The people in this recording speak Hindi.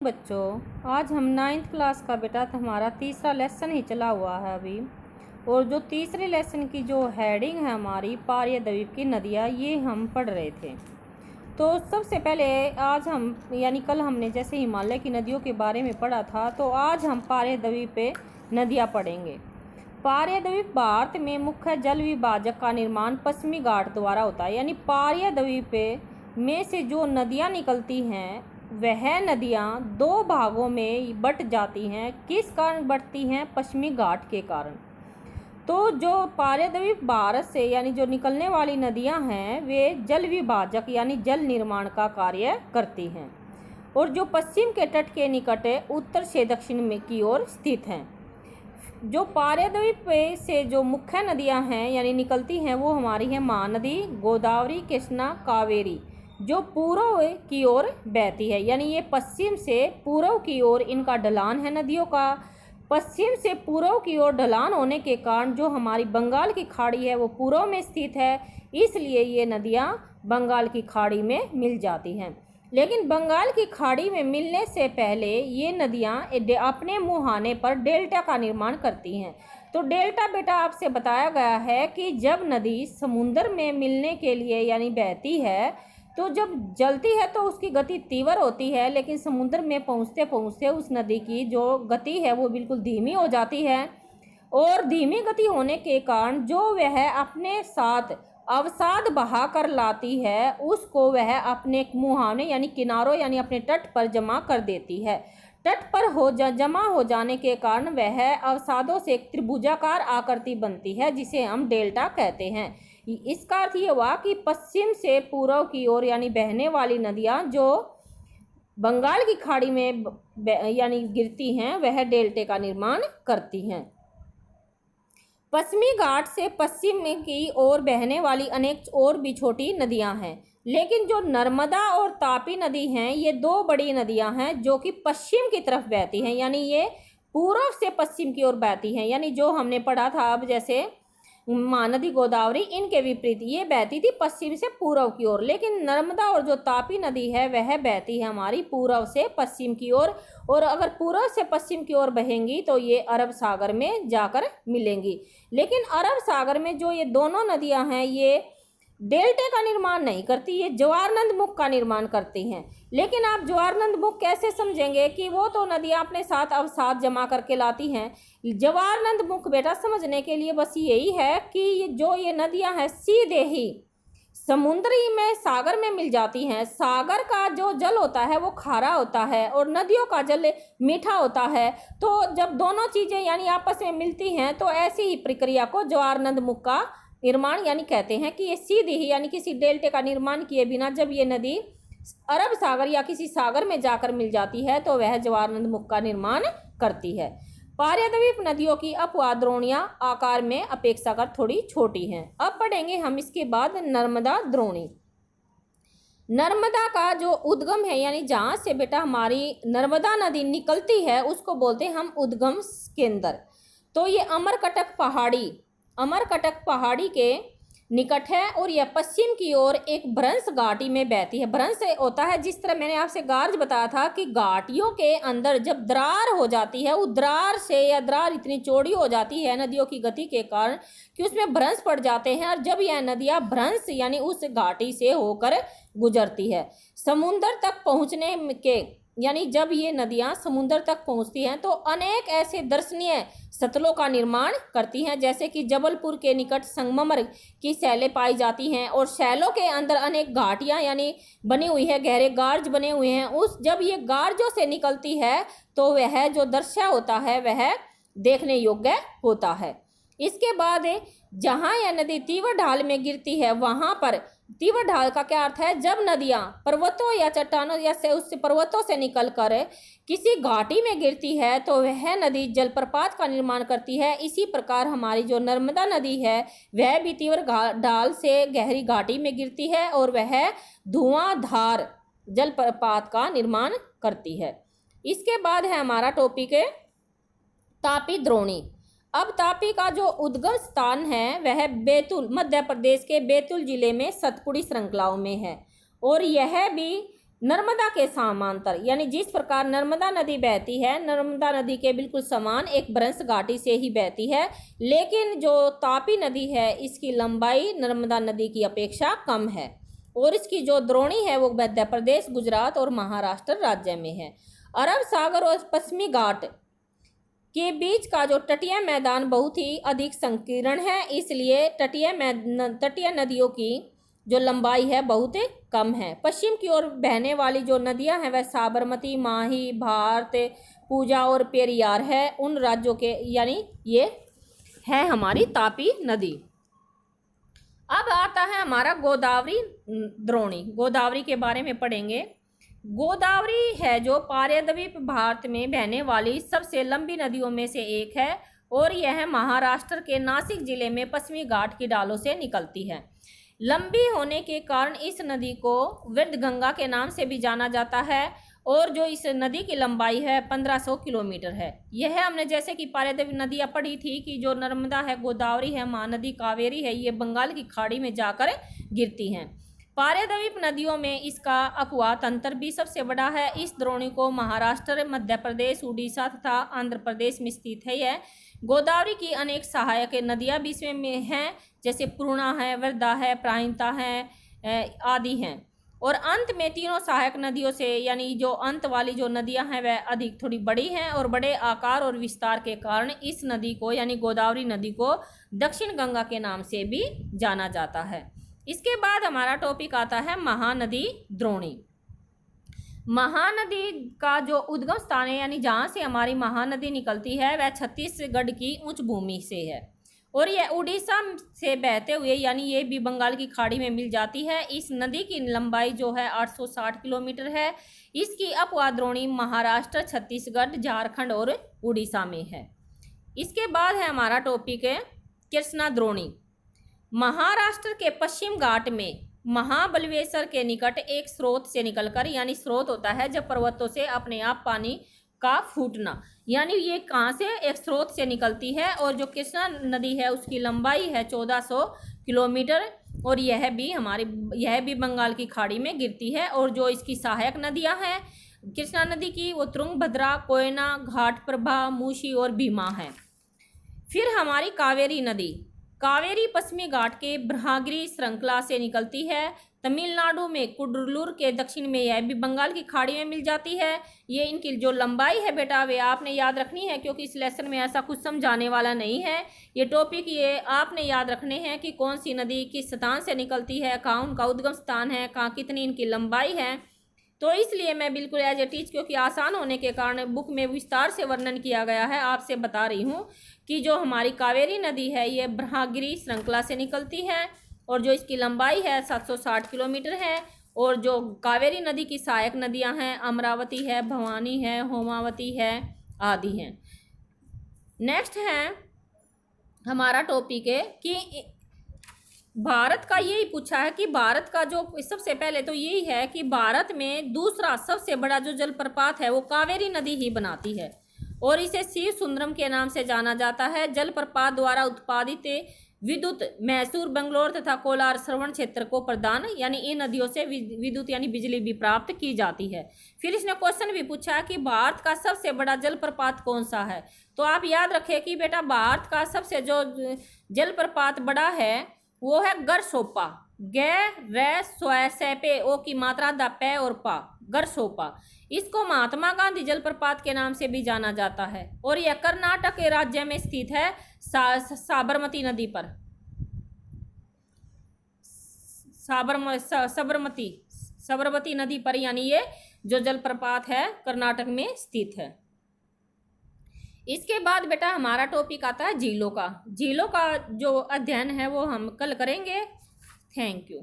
बच्चों, आज हम 9th क्लास का बेटा तो हमारा तीसरा लेसन ही चला हुआ है अभी। और जो तीसरे लेसन की जो हेडिंग है हमारी पार्य द्वीप की नदियाँ, ये हम पढ़ रहे थे। तो सबसे पहले आज हम कल हमने जैसे हिमालय की नदियों के बारे में पढ़ा था, तो आज हम पार्य द्वीप पे नदियाँ पढ़ेंगे। पार्य द्वीप भारत में मुख्य जल विभाजक का निर्माण पश्चिमी घाट द्वारा होता है। यानी पार्य द्वीप में से जो नदियाँ निकलती हैं वह नदियाँ दो भागों में बट जाती हैं। किस कारण बटती हैं? पश्चिमी घाट के कारण। तो जो पार्य द्वीप भारत से जो निकलने वाली नदियां हैं वे जल विभाजक जल निर्माण का कार्य करती हैं और जो पश्चिम के तट के निकट उत्तर से दक्षिण में की ओर स्थित हैं। जो पार्य द्वीप से जो मुख्य नदियां हैं निकलती हैं वो हमारी है महानदी, गोदावरी, कृष्णा, कावेरी, जो पूर्व की ओर बहती है। यानी ये पश्चिम से पूर्व की ओर इनका ढलान है नदियों का। पश्चिम से पूर्व की ओर ढलान होने के कारण जो हमारी बंगाल की खाड़ी है वो पूर्व में स्थित है, इसलिए ये नदियाँ बंगाल की खाड़ी में मिल जाती हैं। लेकिन बंगाल की खाड़ी में मिलने से पहले ये नदियाँ अपने मुहाने पर डेल्टा का निर्माण करती हैं। तो डेल्टा बेटा आपसे बताया गया है कि जब नदी समुद्र में मिलने के लिए बहती है तो जब जलती है तो उसकी गति तीव्र होती है, लेकिन समुद्र में पहुंचते पहुंचते उस नदी की जो गति है वो बिल्कुल धीमी हो जाती है। और धीमी गति होने के कारण जो वह अपने साथ अवसाद बहा कर लाती है उसको वह अपने मुहाने किनारों अपने तट पर जमा कर देती है। तट पर जमा हो जाने के कारण वह अवसादों से एक त्रिभुजाकार आकृति बनती है जिसे हम डेल्टा कहते हैं। इसका अर्थ ये हुआ कि पश्चिम से पूर्व की ओर बहने वाली नदियाँ जो बंगाल की खाड़ी में गिरती हैं वह डेल्टे का निर्माण करती हैं। पश्चिमी घाट से पश्चिम की ओर बहने वाली अनेक और भी छोटी नदियां हैं, लेकिन जो नर्मदा और तापी नदी हैं ये दो बड़ी नदियां हैं जो कि पश्चिम की तरफ बहती हैं। ये पूर्व से पश्चिम की ओर बहती हैं। जो हमने पढ़ा था अब जैसे महानदी, गोदावरी, इनके विपरीत ये बहती थी पश्चिम से पूर्व की ओर, लेकिन नर्मदा और जो तापी नदी है वह बहती है हमारी पूर्व से पश्चिम की ओर। और अगर पूर्व से पश्चिम की ओर बहेंगी तो ये अरब सागर में जाकर मिलेंगी। लेकिन अरब सागर में जो ये दोनों नदियां हैं ये डेल्टे का निर्माण नहीं करती, ये ज्वारनद मुख का निर्माण करती हैं। लेकिन आप ज्वारनद मुख कैसे समझेंगे कि वो तो नदियाँ अपने साथ अवसाद जमा करके लाती हैं। ज्वारनद मुख बेटा समझने के लिए बस यही है कि जो ये नदियाँ हैं सीधे ही समुद्री में सागर में मिल जाती हैं। सागर का जो जल होता है वो खारा होता है और नदियों का जल मीठा होता है। तो जब दोनों चीज़ें आपस में मिलती हैं तो ऐसी ही प्रक्रिया को ज्वारनद मुख का निर्माण कहते हैं कि ये सीधी ही किसी डेल्टे का निर्माण किए बिना जब ये नदी अरब सागर या किसी सागर में जाकर मिल जाती है तो वह ज्वारनद मुख का निर्माण करती है। पार्य द्वीप नदियों की अपवाद द्रोणियां आकार में अपेक्षाकृत थोड़ी छोटी हैं। अब पढ़ेंगे हम इसके बाद नर्मदा द्रोणी। नर्मदा का जो उद्गम है जहाँ से बेटा हमारी नर्मदा नदी निकलती है उसको बोलते हैं हम उद्गम केंद्र। तो ये अमरकटक पहाड़ी के निकट है और यह पश्चिम की ओर एक भ्रंश घाटी में बहती है। भ्रंश होता है जिस तरह मैंने आपसे गार्ज बताया था कि घाटियों के अंदर जब दरार हो जाती है, वो दरार से दरार इतनी चौड़ी हो जाती है नदियों की गति के कारण कि उसमें भ्रंश पड़ जाते हैं। और जब यह नदियाँ भ्रंश उस घाटी से होकर गुजरती है समुद्र तक पहुँचने के जब ये नदियाँ समुद्र तक पहुँचती हैं तो अनेक ऐसे दर्शनीय सतलों का निर्माण करती हैं, जैसे कि जबलपुर के निकट संगमरमर की शैलें पाई जाती हैं और शैलों के अंदर अनेक घाटियाँ बनी हुई है, गहरे गार्ज बने हुए हैं। जब ये गार्जों से निकलती है तो वह जो दृश्य होता है वह देखने योग्य होता है। इसके बाद जहाँ यह नदी तीव्र ढाल में गिरती है वहाँ पर तीव्र ढाल का क्या अर्थ है? जब नदियाँ पर्वतों या चट्टानों उससे पर्वतों से निकलकर किसी घाटी में गिरती है तो वह नदी जलप्रपात का निर्माण करती है। इसी प्रकार हमारी जो नर्मदा नदी है वह भी तीव्र ढाल से गहरी घाटी में गिरती है और वह धुआंधार जलप्रपात का निर्माण करती है। इसके बाद है हमारा टॉपिक तापी द्रोणी। अब तापी का जो उद्गम स्थान है वह बैतूल, मध्य प्रदेश के बैतूल जिले में सतपुड़ी श्रृंखलाओं में है और यह भी नर्मदा के समांतर, यानी जिस प्रकार नर्मदा नदी बहती है, नर्मदा नदी के बिल्कुल समान एक भ्रंश घाटी से ही बहती है, लेकिन जो तापी नदी है इसकी लंबाई नर्मदा नदी की अपेक्षा कम है और इसकी जो द्रोणी है वो मध्य प्रदेश, गुजरात और महाराष्ट्र राज्य में है। अरब सागर और पश्चिमी घाट के बीच का जो तटीय मैदान बहुत ही अधिक संकीर्ण है, इसलिए तटीय नदियों की जो लंबाई है बहुत कम है। पश्चिम की ओर बहने वाली जो नदियां हैं वह साबरमती, माही, भारत, पूजा और पेरियार है उन राज्यों के, यानी ये है हमारी तापी नदी। अब आता है हमारा गोदावरी द्रोणी। गोदावरी के बारे में पढ़ेंगे। गोदावरी है जो पारद्वीप भारत में बहने वाली सबसे लंबी नदियों में से एक है और यह महाराष्ट्र के नासिक जिले में पश्चिमी घाट की ढालों से निकलती है। लंबी होने के कारण इस नदी को वृद्धगंगा के नाम से भी जाना जाता है और जो इस नदी की लंबाई है 1500 किलोमीटर है। यह हमने जैसे कि पारद्वीप नदियाँ पढ़ी थी कि जो नर्मदा है, गोदावरी है, महानदी, कावेरी है, ये बंगाल की खाड़ी में जाकर गिरती हैं। पारद्वीप नदियों में इसका अपवाह तंत्र भी सबसे बड़ा है। इस द्रोणी को महाराष्ट्र, मध्य प्रदेश, उड़ीसा तथा आंध्र प्रदेश में स्थित है। यह गोदावरी की अनेक सहायक नदियाँ भी इसमें हैं, जैसे पूर्णा है, वर्धा है, प्राणहिता है आदि हैं। और अंत में तीनों सहायक नदियों से, यानी जो अंत वाली जो नदियां हैं वह अधिक थोड़ी बड़ी हैं और बड़े आकार और विस्तार के कारण इस नदी को, यानी गोदावरी नदी को दक्षिण गंगा के नाम से भी जाना जाता है। इसके बाद हमारा टॉपिक आता है महानदी द्रोणी। महानदी का जो उद्गम स्थान है, यानी जहाँ से हमारी महानदी निकलती है, वह छत्तीसगढ़ की उच्च भूमि से है और यह उड़ीसा से बहते हुए, यानी ये भी बंगाल की खाड़ी में मिल जाती है। इस नदी की लंबाई जो है 860 किलोमीटर है। इसकी अपवाह द्रोणी महाराष्ट्र, छत्तीसगढ़, झारखंड और उड़ीसा में है। इसके बाद है हमारा टॉपिक है कृष्णा द्रोणी। महाराष्ट्र के पश्चिम घाट में महाबलेश्वर के निकट एक स्रोत से निकलकर, यानी स्रोत होता है जब पर्वतों से अपने आप पानी का फूटना, यानी ये कहाँ से, एक स्रोत से निकलती है और जो कृष्णा नदी है उसकी लंबाई है 1400 किलोमीटर और यह भी बंगाल की खाड़ी में गिरती है। और जो इसकी सहायक नदियाँ हैं कृष्णा नदी की, वो तुंगभद्रा, कोयना, घाटप्रभा, मूसी और भीमा है। फिर हमारी कावेरी नदी। कावेरी पश्चिमी घाट के ब्रह्मगिरी श्रृंखला से निकलती है। तमिलनाडु में कुड्डलूर के दक्षिण में यह भी बंगाल की खाड़ी में मिल जाती है। ये इनकी जो लंबाई है बेटा वे आपने याद रखनी है, क्योंकि इस लेसन में ऐसा कुछ समझाने वाला नहीं है। ये टॉपिक ये आपने याद रखने हैं कि कौन सी नदी किस स्थान से निकलती है, कहाँ उनका उद्गम स्थान है, कहाँ कितनी इनकी लंबाई है। तो इसलिए मैं बिल्कुल एज ए टीच, क्योंकि आसान होने के कारण बुक में विस्तार से वर्णन किया गया है, आपसे बता रही हूँ कि जो हमारी कावेरी नदी है ये ब्रह्मगिरी श्रृंखला से निकलती है और जो इसकी लंबाई है 760 किलोमीटर है। और जो कावेरी नदी की सहायक नदियाँ हैं अमरावती है, भवानी है, होमावती है आदि हैं। नेक्स्ट है हमारा टॉपिक है कि भारत का, यही पूछा है कि भारत का जो, सबसे पहले तो यही है कि भारत में दूसरा सबसे बड़ा जो जलप्रपात है वो कावेरी नदी ही बनाती है और इसे शिव सुंदरम के नाम से जाना जाता है। जलप्रपात द्वारा उत्पादित विद्युत मैसूर, बेंगलोर तथा कोलार श्रवण क्षेत्र को प्रदान, यानी इन नदियों से विद्युत यानी बिजली भी प्राप्त की जाती है। फिर इसने क्वेश्चन भी पूछा कि भारत का सबसे बड़ा जलप्रपात कौन सा है। तो आप याद रखें कि बेटा भारत का सबसे जो जलप्रपात बड़ा है वो है गरसोपा। पे ओ की मात्रा द पे और पा, गरसोपा। इसको महात्मा गांधी जलप्रपात के नाम से भी जाना जाता है और यह कर्नाटक के राज्य में स्थित है साबरमती नदी पर। साबरमती नदी पर, यानी ये जो जलप्रपात है कर्नाटक में स्थित है। इसके बाद बेटा हमारा टॉपिक आता है झीलों का। झीलों का जो अध्ययन है वो हम कल करेंगे। Thank you.